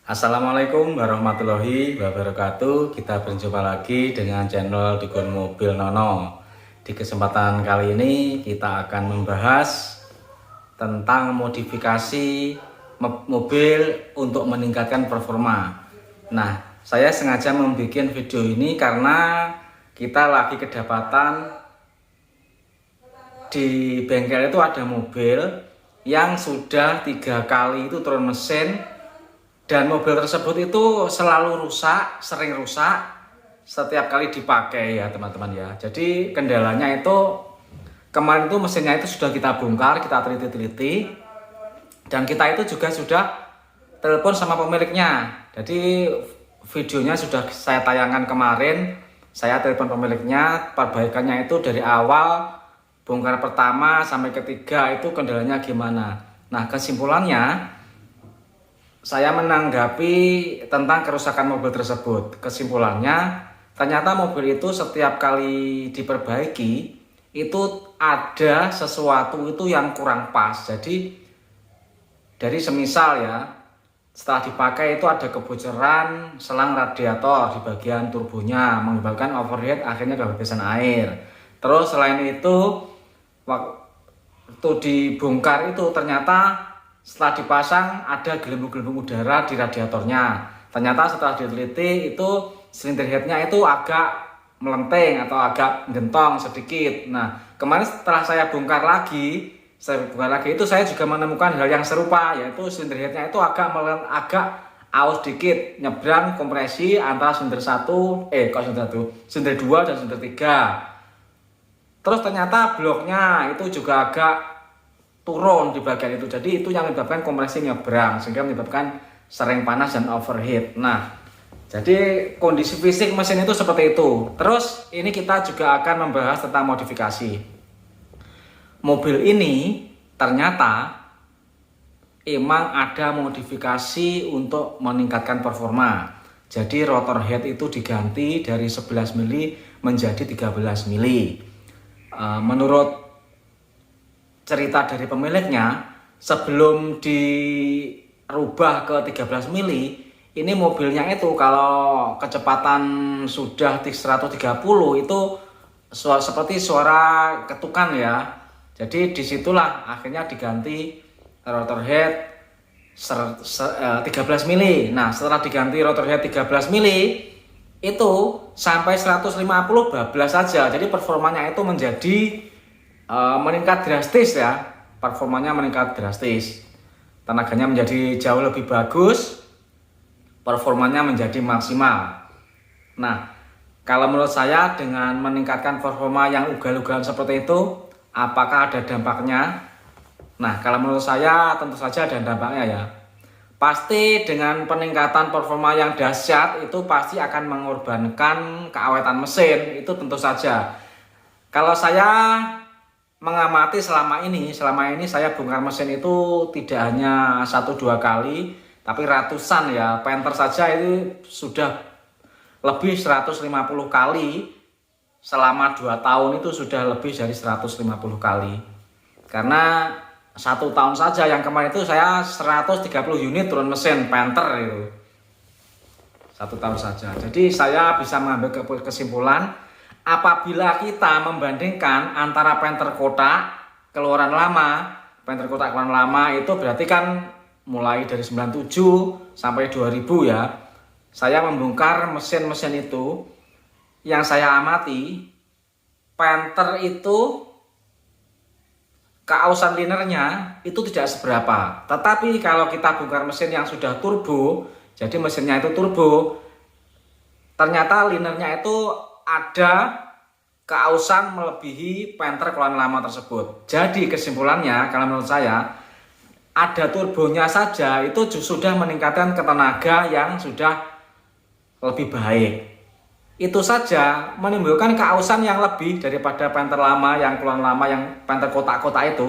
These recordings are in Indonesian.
Assalamualaikum warahmatullahi wabarakatuh. Kita berjumpa lagi dengan channel Dukun Mobil Nono. Di kesempatan kali ini kita akan membahas tentang modifikasi mobil untuk meningkatkan performa. Nah, saya sengaja membuat video ini karena kita lagi kedapatan di bengkel itu ada mobil yang sudah 3 kali itu turun mesin. Dan mobil tersebut itu selalu rusak, sering rusak setiap kali dipakai ya teman-teman ya. Jadi kendalanya itu kemarin itu mesinnya itu sudah kita bongkar, kita teliti-teliti. Dan kita itu juga sudah telepon sama pemiliknya. Jadi videonya sudah saya tayangkan kemarin. Saya telepon pemiliknya, perbaikannya itu dari awal bongkar pertama sampai ketiga itu kendalanya gimana. Nah kesimpulannya, saya menanggapi tentang kerusakan mobil tersebut. Kesimpulannya, ternyata mobil itu setiap kali diperbaiki itu ada sesuatu itu yang kurang pas. Jadi dari semisal ya, setelah dipakai itu ada kebocoran selang radiator di bagian turbonya, menyebabkan overheat akhirnya kehabisan air. Terus selain itu, waktu dibongkar itu ternyata setelah dipasang ada gelembung-gelembung udara di radiatornya. Ternyata setelah diteliti itu silinder headnya itu agak melenteng atau agak gentong sedikit. Nah kemarin setelah saya bongkar lagi itu saya juga menemukan hal yang serupa, yaitu silinder headnya itu agak aus dikit, nyebrang kompresi antara silinder 1, silinder 2 dan silinder 3. Terus ternyata bloknya itu juga agak turun di bagian itu, jadi itu yang menyebabkan kompresi nyebrang sehingga menyebabkan sering panas dan overheat. Nah jadi kondisi fisik mesin itu seperti itu. Terus ini kita juga akan membahas tentang modifikasi mobil ini. Ternyata emang ada modifikasi untuk meningkatkan performa. Jadi rotor head itu diganti dari 11 mili menjadi 13 mili. Menurut cerita dari pemiliknya, sebelum dirubah ke 13 mili, ini mobilnya itu kalau kecepatan sudah 130 itu seperti suara ketukan ya. Jadi disitulah akhirnya diganti rotor head 13 mili. Nah setelah diganti rotor head 13 mili itu sampai 150 bablas saja. Jadi performanya itu menjadi meningkat drastis ya, performanya meningkat drastis, tenaganya menjadi jauh lebih bagus, performanya menjadi maksimal. Nah kalau menurut saya dengan meningkatkan performa yang ugal-ugalan seperti itu, apakah ada dampaknya? Nah kalau menurut saya tentu saja ada dampaknya ya. Pasti dengan peningkatan performa yang dahsyat itu pasti akan mengorbankan keawetan mesin, itu tentu saja. Kalau saya mengamati selama ini saya bongkar mesin itu tidak hanya 1-2 kali, tapi ratusan ya. Panther saja itu sudah lebih 150 kali. Selama 2 tahun itu sudah lebih dari 150 kali. Karena 1 tahun saja yang kemarin itu saya 130 unit turun mesin Panther itu. 1 tahun saja. Jadi saya bisa mengambil kesimpulan, apabila kita membandingkan antara Panther kotak keluaran lama, Panther kotak keluaran lama itu berarti kan mulai dari 97 sampai 2000 ya. Saya membongkar mesin-mesin itu, yang saya amati Panther itu keausan linernya itu tidak seberapa. Tetapi kalau kita bongkar mesin yang sudah turbo, jadi mesinnya itu turbo, ternyata linernya itu ada keausan melebihi Panther keluaran lama tersebut. Jadi kesimpulannya kalau menurut saya, ada turbonya saja itu sudah meningkatkan ketenaga yang sudah lebih baik. Itu saja menimbulkan keausan yang lebih daripada Panther lama yang keluaran lama, yang Panther kotak-kotak itu.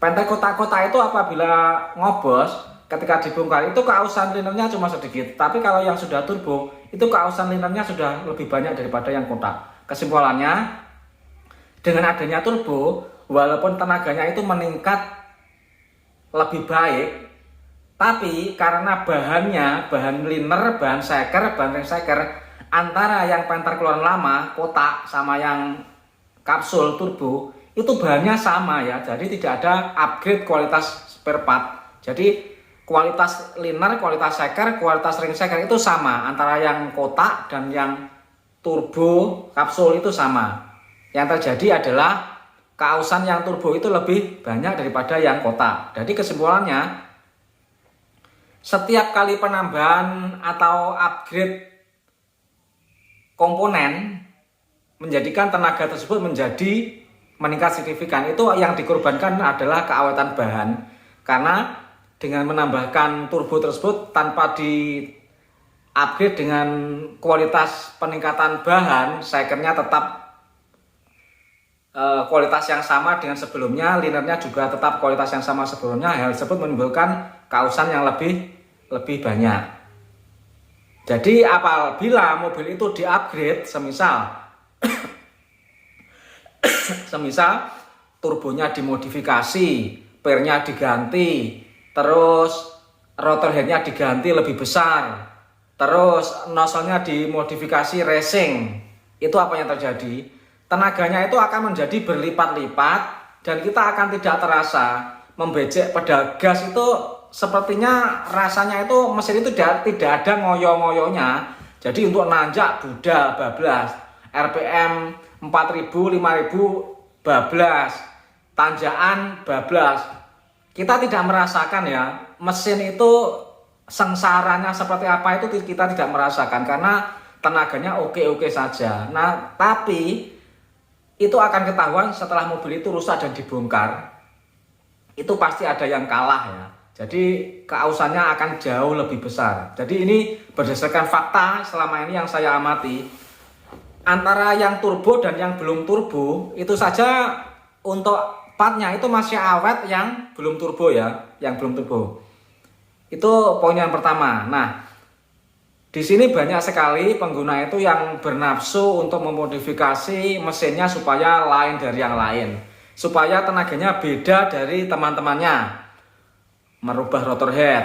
Panther kotak-kotak itu apabila ngobos, ketika dibongkar itu keausan linernya cuma sedikit. Tapi kalau yang sudah turbo itu keausan linernya sudah lebih banyak daripada yang kotak. Kesimpulannya, dengan adanya turbo, walaupun tenaganya itu meningkat lebih baik, Tapi karena bahan liner, bahan seker, bahan ring seker, antara yang penter keluaran lama kotak sama yang kapsul turbo itu bahannya sama ya. Jadi tidak ada upgrade kualitas spare part. Jadi kualitas liner, kualitas seker, kualitas ring seker itu sama antara yang kotak dan yang turbo kapsul itu sama. Yang terjadi adalah keausan yang turbo itu lebih banyak daripada yang kotak. Jadi kesimpulannya, setiap kali penambahan atau upgrade komponen menjadikan tenaga tersebut menjadi meningkat signifikan. Itu yang dikorbankan adalah keaweten bahan. Karena dengan menambahkan turbo tersebut tanpa di upgrade dengan kualitas peningkatan bahan, sekernya tetap kualitas yang sama dengan sebelumnya, linernya juga tetap kualitas yang sama sebelumnya. Hal tersebut menimbulkan keausan yang lebih banyak. Jadi apabila mobil itu di-upgrade, semisal turbonya dimodifikasi, pernya diganti, terus rotor headnya diganti lebih besar, terus nozzle-nya dimodifikasi racing, itu apa yang terjadi? Tenaganya itu akan menjadi berlipat-lipat dan kita akan tidak terasa membecek pedal gas itu. Sepertinya rasanya itu mesin itu tidak ada ngoyo-ngoyonya. Jadi untuk nanjak budal bablas, RPM 4000 5000 bablas, tanjakan bablas. Kita tidak merasakan ya mesin itu sengsaranya seperti apa, itu kita tidak merasakan karena tenaganya oke-oke saja. Nah, tapi itu akan ketahuan setelah mobil itu rusak dan dibongkar. Itu pasti ada yang kalah ya. Jadi keausannya akan jauh lebih besar. Jadi ini berdasarkan fakta selama ini yang saya amati. Antara yang turbo dan yang belum turbo itu saja untuk partnya itu masih awet yang belum turbo ya, yang belum turbo. Itu poin yang pertama. Nah, di sini banyak sekali pengguna itu yang bernafsu untuk memodifikasi mesinnya supaya lain dari yang lain, supaya tenaganya beda dari teman-temannya. Merubah rotor head,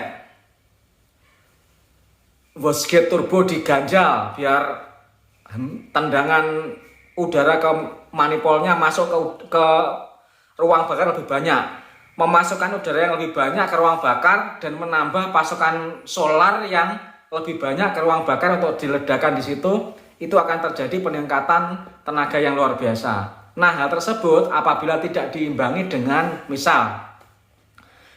wastegate turbo diganjal biar tendangan udara ke manifolnya masuk ke ruang bakar lebih banyak, memasukkan udara yang lebih banyak ke ruang bakar dan menambah pasokan solar yang lebih banyak ke ruang bakar untuk diledakkan di situ. Itu akan terjadi peningkatan tenaga yang luar biasa. Nah, hal tersebut apabila tidak diimbangi dengan misal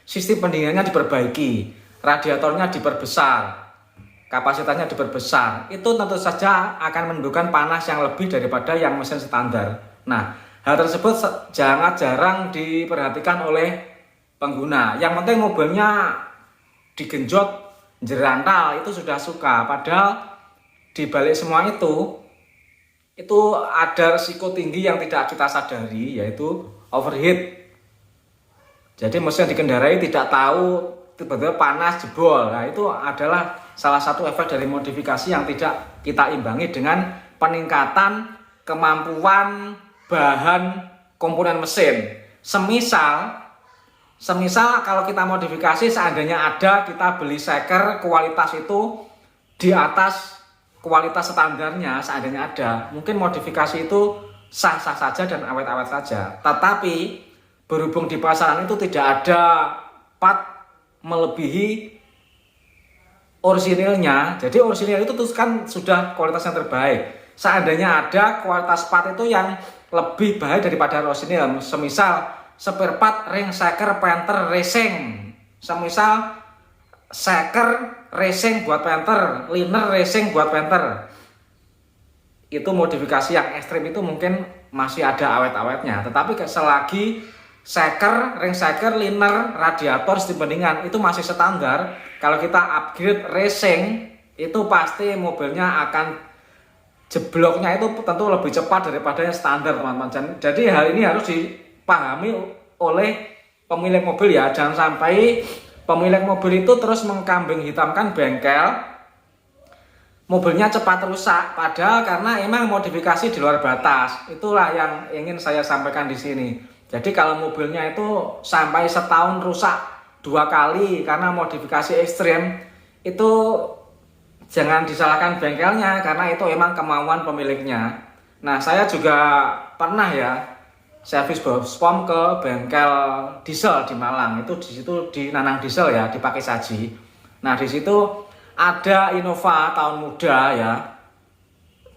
sistem pendinginannya diperbaiki, radiatornya diperbesar, kapasitasnya diperbesar, itu tentu saja akan menimbulkan panas yang lebih daripada yang mesin standar. Nah, hal tersebut jarang diperhatikan oleh pengguna. Yang penting mobilnya digenjot jerantal itu sudah suka. Padahal di balik semua itu ada risiko tinggi yang tidak kita sadari, yaitu overheat. Jadi mesin dikendarai tidak tahu tiba-tiba panas jebol. Nah, itu adalah salah satu efek dari modifikasi yang tidak kita imbangi dengan peningkatan kemampuan bahan komponen mesin. Semisal kalau kita modifikasi, seandainya ada kita beli seker kualitas itu di atas kualitas standarnya, seandainya ada, mungkin modifikasi itu sah-sah saja dan awet-awet saja. Tetapi berhubung di pasaran itu tidak ada part melebihi orisinilnya, jadi orisinil itu kan sudah kualitas yang terbaik. Seandainya ada kualitas part itu yang lebih baik daripada orisinil, semisal spare part ring seker penter racing, semisal seker racing buat penter, liner racing buat penter, itu modifikasi yang ekstrim itu mungkin masih ada awet-awetnya. Tetapi selagi seker, ring seker, liner, radiator, sistem pendinginan itu masih standar, kalau kita upgrade racing itu pasti mobilnya akan jebloknya itu tentu lebih cepat daripada yang standar, teman-teman. Jadi hal ini harus dipahami oleh pemilik mobil ya. Jangan sampai pemilik mobil itu terus mengkambing hitamkan bengkel, mobilnya cepat rusak padahal karena emang modifikasi di luar batas. Itulah yang ingin saya sampaikan di sini. Jadi kalau mobilnya itu sampai setahun rusak 2 kali karena modifikasi ekstrim, itu jangan disalahkan bengkelnya karena itu emang kemauan pemiliknya. Nah, saya juga pernah ya servis BOSPOM ke bengkel diesel di Malang. Itu di situ di Nanang Diesel ya, dipakai saji. Nah, di situ ada Innova tahun muda ya.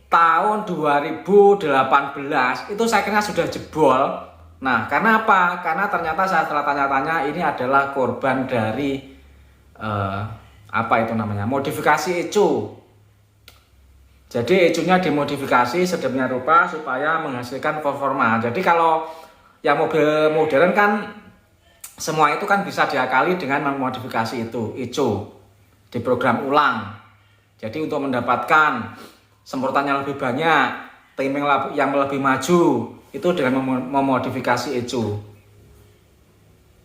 Tahun 2018 itu saya kira sudah jebol. Nah, karena apa? Karena ternyata saya setelah tanya-tanya ini adalah korban dari apa itu namanya? Modifikasi ECU. Jadi ECU-nya dimodifikasi sedemikian rupa supaya menghasilkan performa. Jadi kalau yang mobil modern kan semua itu kan bisa diakali dengan memodifikasi itu ECU, diprogram ulang. Jadi untuk mendapatkan semprotannya lebih banyak, timing yang lebih maju, itu dengan memodifikasi ECU.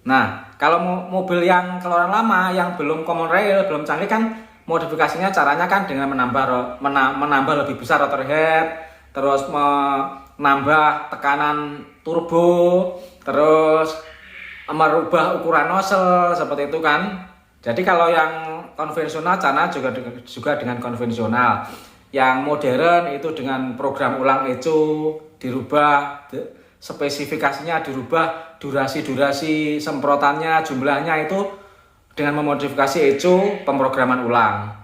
Nah, kalau mobil yang keluaran lama, yang belum common rail, belum canggih kan, modifikasinya caranya kan dengan menambah lebih besar rotor head, terus menambah tekanan turbo, terus merubah ukuran nozzle, seperti itu kan. Jadi kalau yang konvensional caranya juga dengan konvensional. Yang modern itu dengan program ulang ECU, dirubah spesifikasinya, dirubah durasi semprotannya, jumlahnya itu dengan memodifikasi ECU, pemrograman ulang.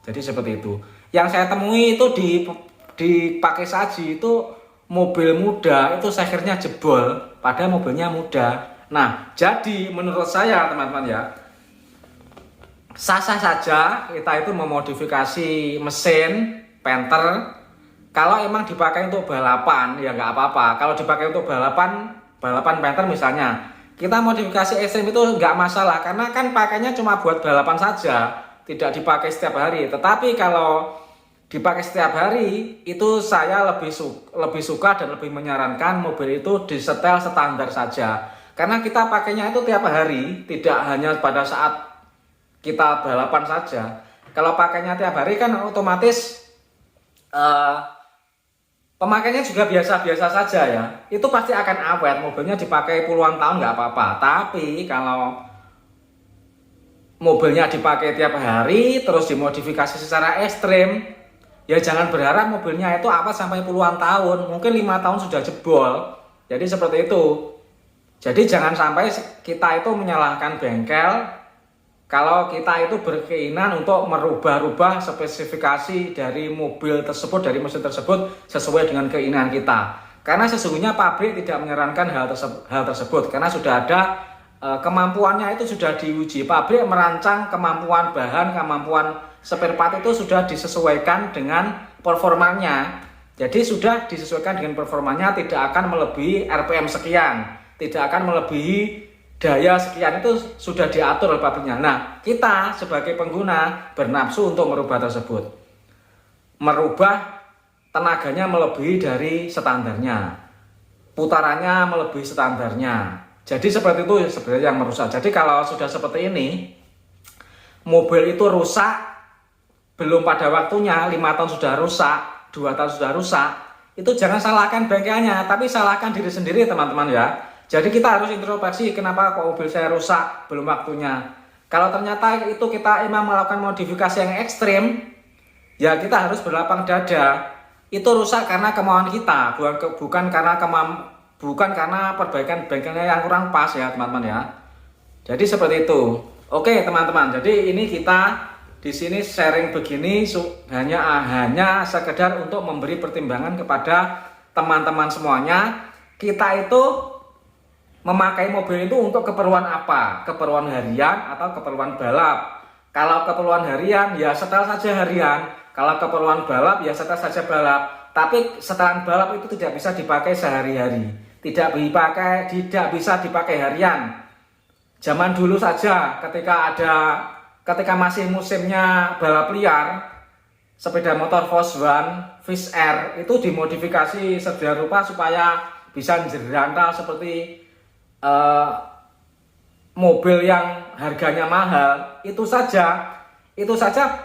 Jadi seperti itu. Yang saya temui itu dipakai saji itu mobil muda itu akhirnya jebol, padahal mobilnya muda. Nah, jadi menurut saya teman-teman ya, sah-sah saja kita itu memodifikasi mesin Panther. Kalau emang dipakai untuk balapan ya nggak apa-apa. Kalau dipakai untuk balapan Panther misalnya, kita modifikasi ekstrim itu nggak masalah karena kan pakainya cuma buat balapan saja, tidak dipakai setiap hari. Tetapi kalau dipakai setiap hari itu saya lebih suka dan lebih menyarankan mobil itu disetel standar saja. Karena kita pakainya itu tiap hari, tidak hanya pada saat kita balapan saja. Kalau pakainya tiap hari kan otomatis pemakainya juga biasa-biasa saja ya. Itu pasti akan awet, mobilnya dipakai puluhan tahun nggak apa-apa. Tapi kalau mobilnya dipakai tiap hari terus dimodifikasi secara ekstrim, ya jangan berharap mobilnya itu awet sampai puluhan tahun. Mungkin 5 tahun sudah jebol. Jadi seperti itu. Jadi jangan sampai kita itu menyalahkan bengkel kalau kita itu berkeinginan untuk merubah-rubah spesifikasi dari mobil tersebut, dari mesin tersebut sesuai dengan keinginan kita. Karena sesungguhnya pabrik tidak menyarankan hal tersebut karena sudah ada kemampuannya itu sudah diuji. Pabrik merancang kemampuan bahan, kemampuan spare part itu sudah disesuaikan dengan performanya. Jadi sudah disesuaikan dengan performanya, tidak akan melebihi RPM sekian, tidak akan melebihi daya sekian, itu sudah diatur oleh pabriknya. Nah, kita sebagai pengguna bernafsu untuk merubah tersebut. Merubah tenaganya melebihi dari standarnya. Putarannya melebihi standarnya. Jadi seperti itu sebenarnya yang merusak. Jadi kalau sudah seperti ini, mobil itu rusak belum pada waktunya, 5 tahun sudah rusak, 2 tahun sudah rusak, itu jangan salahkan bengkelnya, tapi salahkan diri sendiri teman-teman ya. Jadi kita harus introspeksi, kenapa kok mobil saya rusak belum waktunya. Kalau ternyata itu kita emang melakukan modifikasi yang ekstrim, ya kita harus berlapang dada. Itu rusak karena kemauan kita, bukan karena perbaikan bengkelnya yang kurang pas ya teman-teman ya. Jadi seperti itu. Oke teman-teman, jadi ini kita di sini sharing begini hanya sekedar untuk memberi pertimbangan kepada teman-teman semuanya. Kita itu memakai mobil itu untuk keperluan apa? Keperluan harian atau keperluan balap? Kalau keperluan harian ya setel saja harian. Kalau keperluan balap ya setel saja balap. Tapi setelan balap itu tidak bisa dipakai sehari-hari. Tidak bisa dipakai harian. Zaman dulu saja ketika masih musimnya balap liar, sepeda motor Volkswagen Fish Air itu dimodifikasi sedemikian rupa supaya bisa menjerantal seperti mobil yang harganya mahal. Itu saja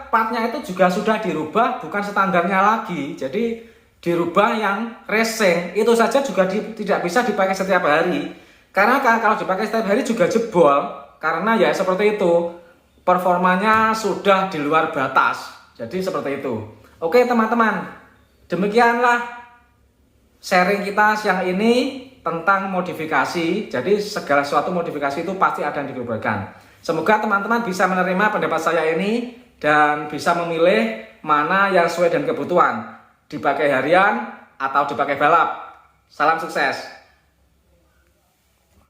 partnya itu juga sudah dirubah, bukan standarnya lagi. Jadi dirubah yang racing, itu saja juga tidak bisa dipakai setiap hari. Karena kalau dipakai setiap hari juga jebol, karena ya seperti itu, performanya sudah di luar batas. Jadi seperti itu. Oke teman-teman, demikianlah sharing kita siang ini tentang modifikasi. Jadi segala sesuatu modifikasi itu pasti ada yang digabungkan. Semoga teman-teman bisa menerima pendapat saya ini dan bisa memilih mana yang sesuai dengan kebutuhan, dipakai harian atau dipakai balap. Salam sukses.